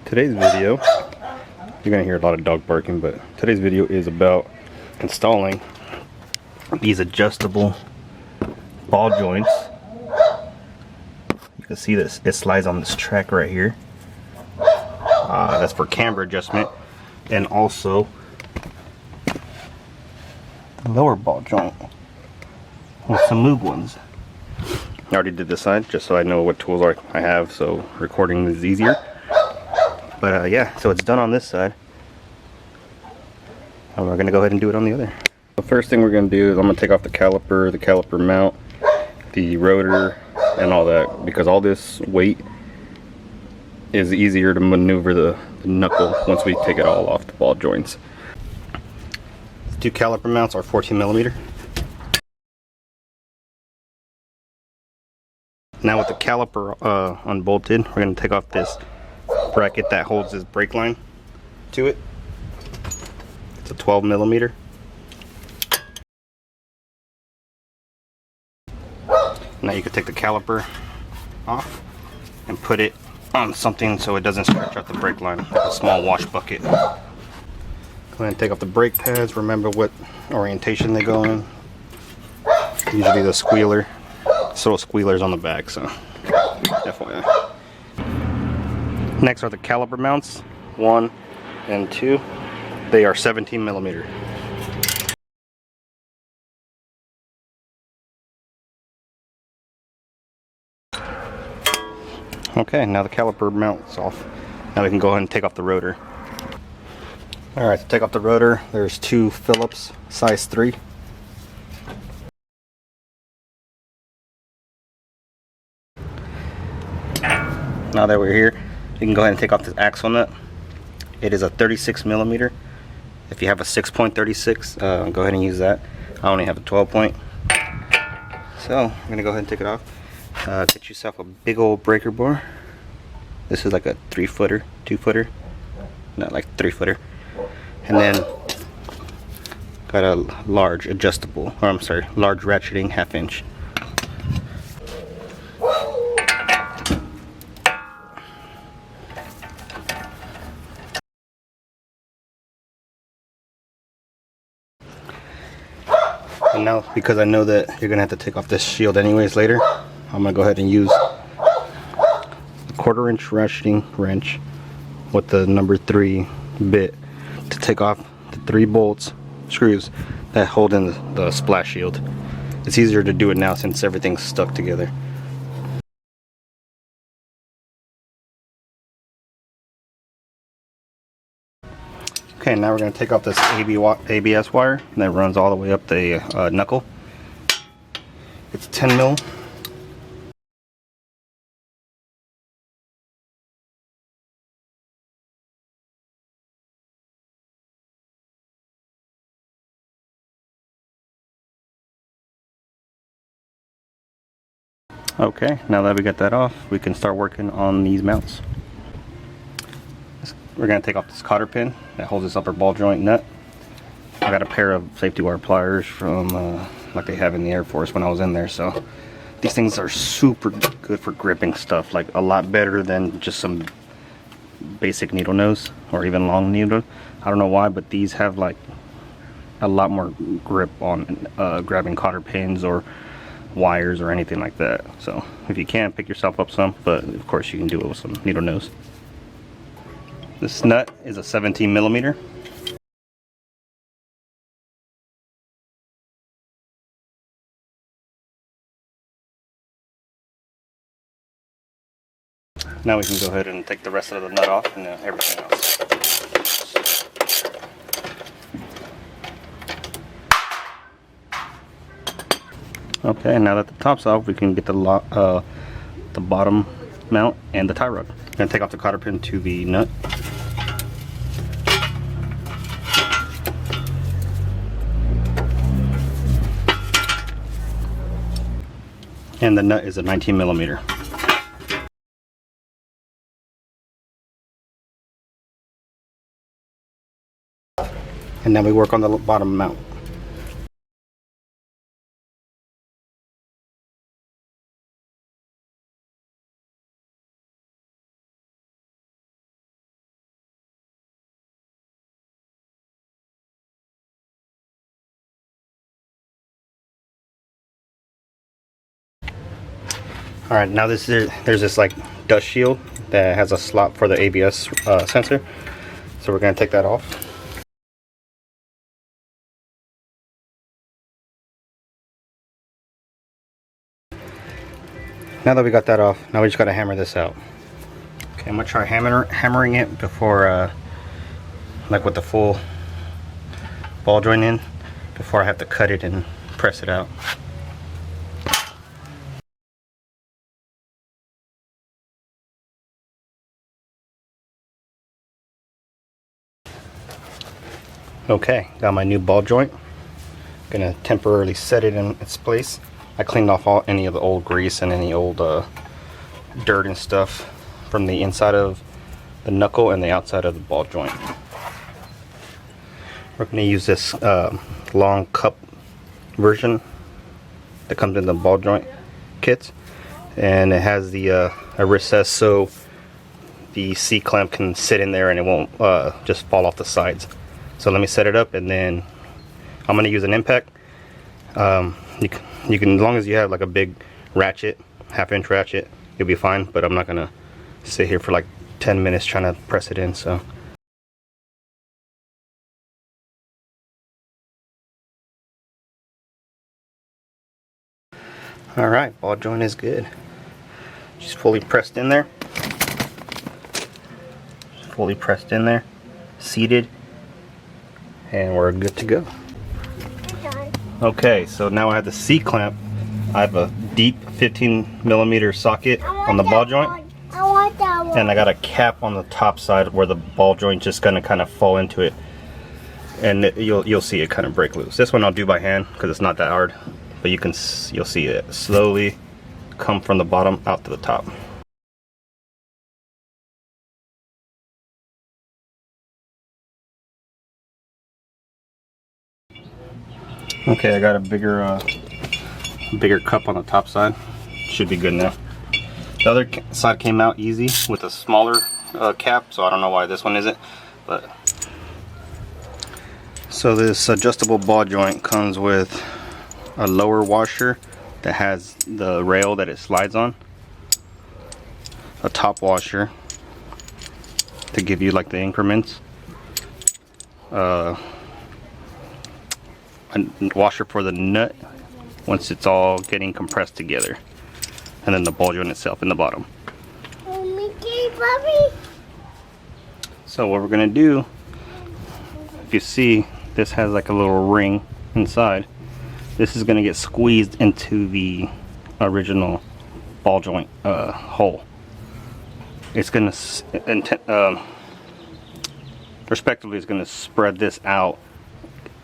Today's video, you're gonna hear a lot of dog barking, but today's video is about installing these adjustable ball joints. You can see this, it slides on this track right here. That's for camber adjustment, and also the lower ball joint with some Moog ones. I already did this side just so I know what tools I have, so recording is easier. But yeah, so it's done on this side. And we're gonna go ahead and do it on the other. The first thing we're gonna do is I'm gonna take off the caliper mount, the rotor, and all that, because all this weight is easier to maneuver the knuckle once we take it all off the ball joints. The two caliper mounts are 14mm. Now with the caliper unbolted, we're going to take off this bracket that holds this brake line to it. It's a 12mm. Now you can take the caliper off and put it on something so it doesn't stretch out the brake line, like a small wash bucket. Go ahead and take off the brake pads. Remember what orientation they go in. Usually the squealer. Little squealers on the back, so FYI. Next are the caliper mounts, 1 and 2. They are 17mm. Okay, now the caliper mount's off. Now we can go ahead and take off the rotor. Alright, to take off the rotor, there's 2 Phillips size 3. Now that we're here, you can go ahead and take off this axle nut. It is a 36mm. If you have a 6.36, go ahead and use that. I only have a 12 point. So I'm gonna go ahead and take it off. Get yourself a big old breaker bar. This is like a 3-footer, 2-footer, not like 3-footer. And then got a large adjustable, or I'm sorry, large ratcheting 1/2 inch. And now, because I know that you're gonna have to take off this shield anyways later, I'm gonna go ahead and use a 1/4 inch ratcheting wrench with the number 3 bit to take off the 3 screws that hold in the splash shield. It's easier to do it now since everything's stuck together. Okay, now we're going to take off this ABS wire that runs all the way up the knuckle. It's 10 mil. Okay, now that we got that off, we can start working on these mounts. We're going to take off this cotter pin that holds this upper ball joint nut. I got a pair of safety wire pliers from like they have in the Air Force when I was in there. So these things are super good for gripping stuff, like a lot better than just some basic needle nose or even long needle. I don't know why, but these have like a lot more grip on grabbing cotter pins or wires or anything like that. So if you can, pick yourself up some, but of course you can do it with some needle nose. This nut is a 17mm. Now we can go ahead and take the rest of the nut off and everything else. Okay, now that the top's off, we can get the bottom mount and the tie rod. I'm going to take off the cotter pin to the nut. And the nut is a 19mm. And then we work on the bottom mount. Alright, now there's this like dust shield that has a slot for the ABS sensor. So we're going to take that off. Now that we got that off, now we just got to hammer this out. Okay, I'm going to try hammering it before, like with the full ball joint in, before I have to cut it and press it out. Okay, got my new ball joint. Gonna temporarily set it in its place. I cleaned off any of the old grease and any old dirt and stuff from the inside of the knuckle and the outside of the ball joint. We're gonna use this long cup version that comes in the ball joint kits, and it has the a recess so the C clamp can sit in there and it won't just fall off the sides. So let me set it up, and then I'm gonna use an impact. You can, as long as you have like a big ratchet, half-inch ratchet, you'll be fine. But I'm not gonna sit here for like 10 minutes trying to press it in. So. All right, ball joint is good. She's fully pressed in there. Fully pressed in there, seated, and we're good to go. Okay, so now I have the C clamp. I have a deep 15mm socket on the ball joint, and I got a cap on the top side where the ball joint just gonna kind of fall into it, and you'll see it kind of break loose. This one I'll do by hand because it's not that hard, but you'll see it slowly come from the bottom out to the top. Okay, I got a bigger cup on the top side. Should be good now. The other side came out easy with a smaller cap, so I don't know why this one isn't. But so this adjustable ball joint comes with a lower washer that has the rail that it slides on, a top washer to give you like the increments, a washer for the nut once it's all getting compressed together, and then the ball joint itself in the bottom. So what we're gonna do, if you see, this has like a little ring inside. This is gonna get squeezed into the original ball joint hole. It's gonna respectively, it's gonna spread this out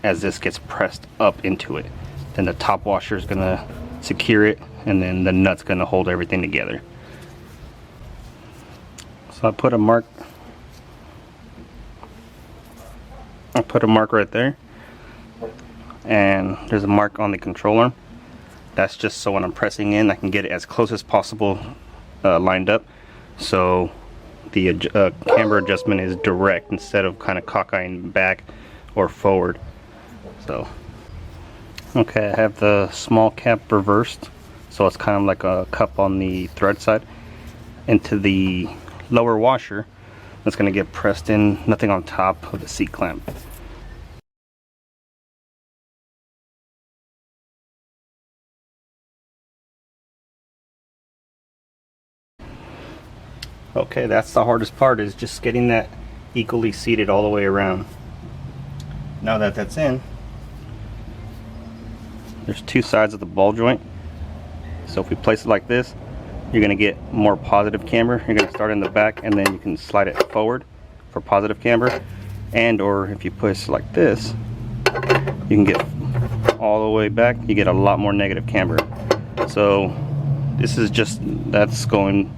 as this gets pressed up into it. Then the top washer is gonna secure it, and then the nut's gonna hold everything together. So I put a mark right there, and there's a mark on the control arm. That's just so when I'm pressing in, I can get it as close as possible lined up, so the camber adjustment is direct instead of kind of cockeying back or forward. So, okay, I have the small cap reversed, so it's kind of like a cup on the thread side into the lower washer. That's going to get pressed in, nothing on top of the C clamp. Okay, that's the hardest part, is just getting that equally seated all the way around. Now that that's in, there's two sides of the ball joint. So if we place it like this, you're going to get more positive camber. You're going to start in the back, and then you can slide it forward for positive camber. And or if you push like this, you can get all the way back. You get a lot more negative camber. So this is just, that's going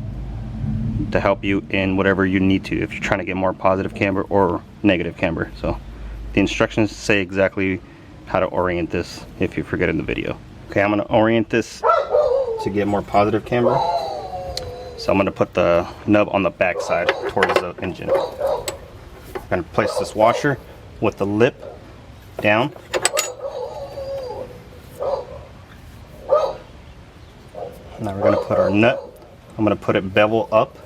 to help you in whatever you need to, if you're trying to get more positive camber or negative camber. So the instructions say exactly how to orient this if you forget in the video. Okay, I'm going to orient this to get more positive camber. So I'm going to put the nub on the back side towards the engine. I'm going to place this washer with the lip down. Now we're going to put our nut. I'm going to put it bevel up.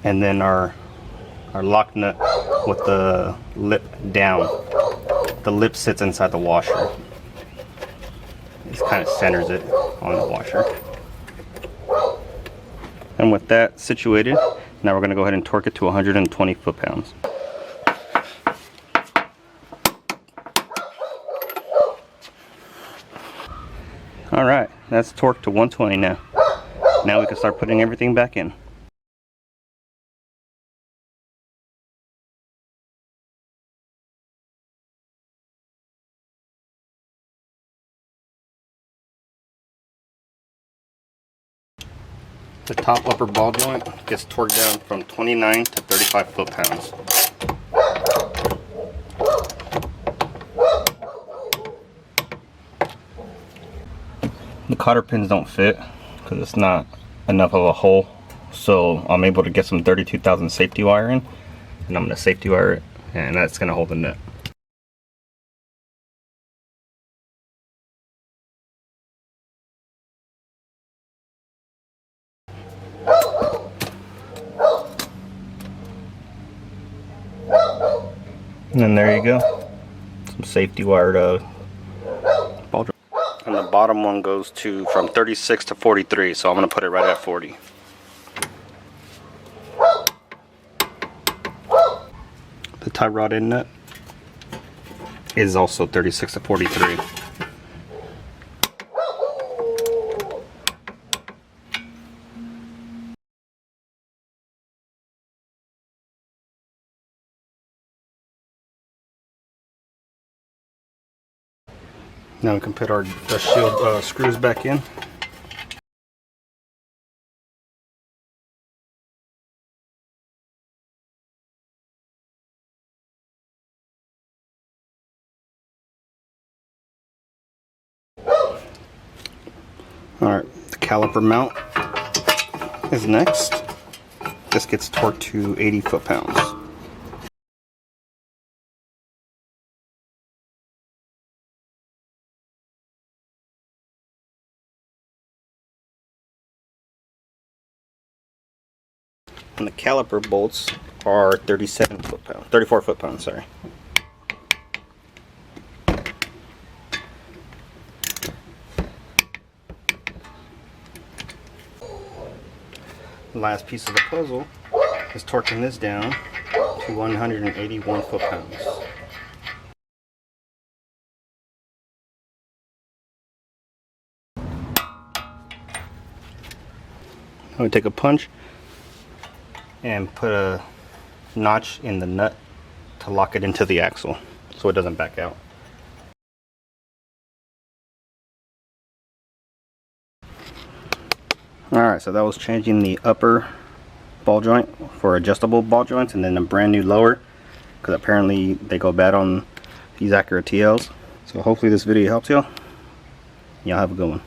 And then our lock nut with the lip down. The lip sits inside the washer. It kind of centers it on the washer. And with that situated, now we're going to go ahead and torque it to 120 foot-pounds. Alright, that's torqued to 120 now. Now we can start putting everything back in. The top upper ball joint gets torqued down from 29 to 35 foot-pounds. The cotter pins don't fit because it's not enough of a hole, so I'm able to get some 32,000 safety wire in, and I'm going to safety wire it, and that's going to hold the nut. And then there you go, some safety wire to ball joint. And the bottom one goes to from 36 to 43, so I'm going to put it right at 40. The tie rod end nut is also 36 to 43. Now we can put our shield screws back in. Alright, the caliper mount is next. This gets torqued to 80 foot-pounds. And the caliper bolts are 34 foot-pounds, sorry. The last piece of the puzzle is torquing this down to 181 foot-pounds. I'm going to take a punch and put a notch in the nut to lock it into the axle so it doesn't back out. Alright, so that was changing the upper ball joint for adjustable ball joints, and then a brand new lower, because apparently they go bad on these Acura TLs. So hopefully this video helps y'all. Y'all have a good one.